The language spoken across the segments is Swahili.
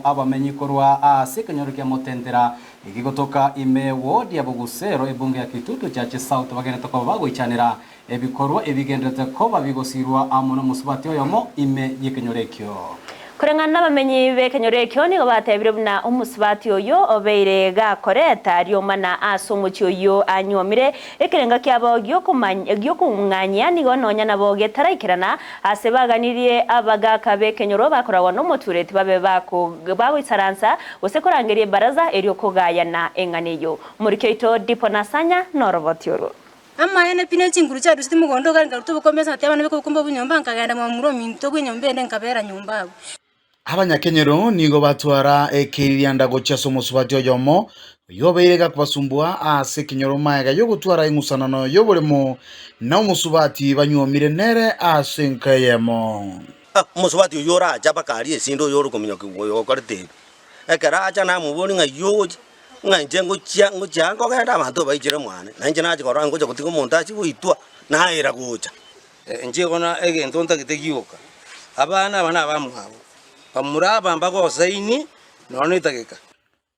Abamenyi korwa sekenyoro kya Mutendera igigotoka ime ward ya Bugusero ebunge ya Kitutu cha South bagenda toko bagwichanira ebikorwa ebigendete ko babigosirwa amono musubati oyomo ime yekenyorekyo kurengana n'abamenyi bekenyorekyo ni batebire buna umusubati oyo obeire gakoreta ryomana asumuchi oyo anyomire ekerenga kyabo gyokumanya nigo nonya nabo getaraikirana asebaganirie abagaka bekenyoro bakorawa no mutureti babe bagwisaransa usekorangerie baraza eryo kogayana enganeyo murikeito diponasanya norobotyoro ama ene pine chinguru cha dusiti mugondo kandi tubukomeza ati abana beko kumba bunyomba nkagenda mu muro minto gwenyombe ende nkabera nyumba abo abanyakenyero nigo batwara ekirianda gocha somusubati oyomo yobeirega kubasumbua ase kinyoro maega yo gutwara ingusanano yo burimo na umusubati banyomire nere ase nkayemo umusubati uyora aja bakari esindo yoro kuminyoka yo korete ekara aja na muboni ngayoje nganje ngocha ngogenda abantu bayigire mwana nanje naje koranga ngoja kutiko montachi buitwa naira gocha nje gona egento ntagitegioka abana bamwabo bamuraba mbago zaini none itageka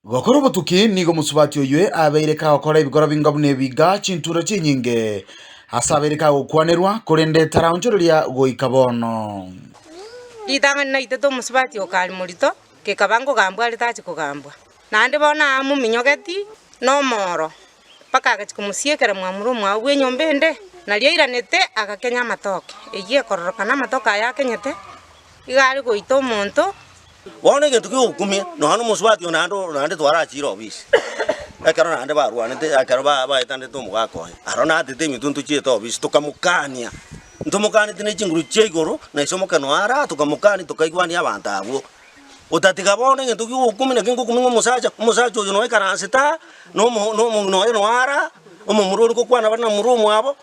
gokoro butuki nigo musubati oywe abeireka okora ibigora bingabune biga chintura chinyinge asabereka okwanerwa kurende taraonjoria goikabono litanga na iteto musubati okali murito ke kabango gambwa litachi kugambwa nande bona amu minyogeti no moro paka akachikumusiekera mwamuru mwa gwenyombe nalieranete agakenya matoke egiye kororokana matoka yakenyete igari goito omonto wone gento kyokumia no hano musubati nande twara chiro obisi ekero nande barwanete ekero baetande tumugakoya arona atete mituntu chieto obisi tukamukania ntumukani tine chinguru cheigoro na isomokano ara tukamukani tukaigwani abantu abo utatiga bone gento kyokumina kingukuminga musacha uyu no ekaransita no ara omumururu kokwana bana murumu abo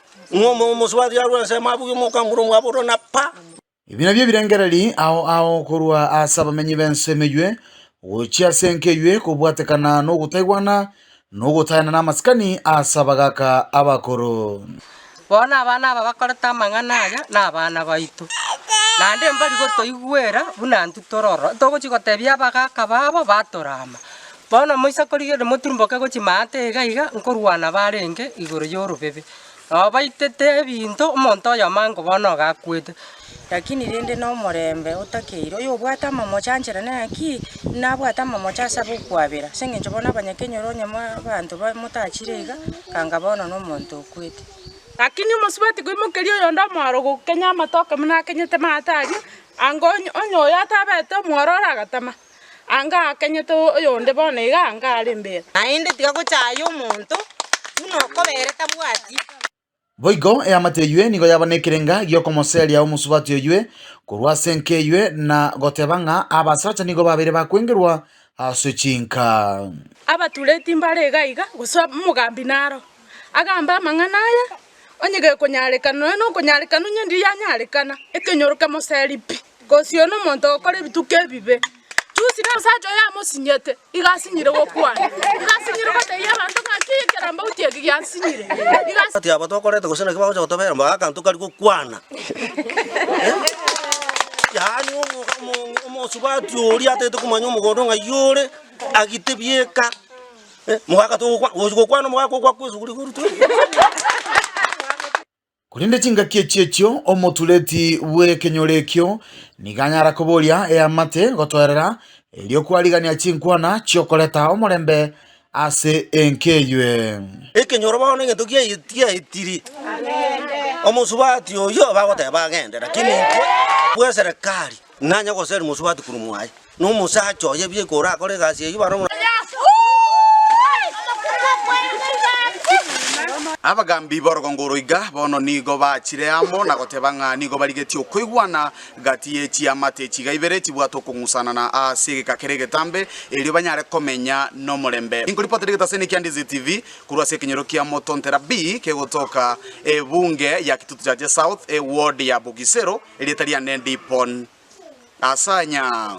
musubati yarwa sema abuyo moka murumu abo na pa ibina bye birengereri ao korwa asabamenyi bensemeywe gochia senkeywe kubwatekana no gutaigwana no gutayana na maskani asabagaka abakoro bona abana babakoreta mangana aya na abana baitu nande mbari gotoigwera buna ntutororo togochigotebia abagaka babo batorama bona moisa korigere muturumboke gochimate gaiga nkorwana barenge igoro yorubebe abaitete binto omonto yamango bona gakwete lakini rende no morembe utakeiro yo bwata mamo chanjera naki nabwata mamo chasabu kwabera sengenje bona abanyakenyoro nyama abantu bamutachirega kanga bona no muntu kwete lakini musubati gwimukerio yondo mwaro gukenya matoka muna kenyete matari angonyo onyo yatabete mworora gatama anga kenyete yonde bona iga anga alimbe ainde tiga gochayo muntu uno kobereta bwati boigo eamateywe nigo yabanekerenga gyokomoseria omusubati oywe kurwa senkeywe na gotebanga abasacha nigo babere bakwengerwa asochinka abatuleti mbare gaiga guswa mugambi naro agamba manganaya onyege konyarekano no konyarekano nyendi yanyarekana ekenyoroka moseripi gosio no monto okore bituke bibe tusi na sajo ya mosinyete igasinyire gokwana igasinyire goteya abantu ngakikera mbauti egyansinyire ati abatokorete gusena kibaho cyo gotobera mbakantu kali gokwana yani umusubati uri atete kumanya umugondo ngayore agitebieka mwaka to gokwana mwaka kwa kwizuguri gurutu kurinde chingakie chiechio omotuleti wekenyorekyo niganyara koboria eamate gotwerera elio kwaligania chinkwana chiokoleta omorembe ase enkeywe ekenyoro baone gento kia itiri omusubati oyo bagoteba bagende lakini bwa serikali nanya goseri musubati kurumwaye no musacho yebye kora kore gasi eyo baro abagambi borogongoro iga bono nigo bachire amo na gotebanga nigo barigetio koigwana gati echi amate chiga ibere chibwato kungusana na ase kakerege tambe elio banyare komenya no morembe inkoripota digita Kiandizi TV kurwa se kinyoro kia Mutendera B kegotoka ebunge ya Kitutu cha South ward ya Bugusero elitaria Nendipon asanya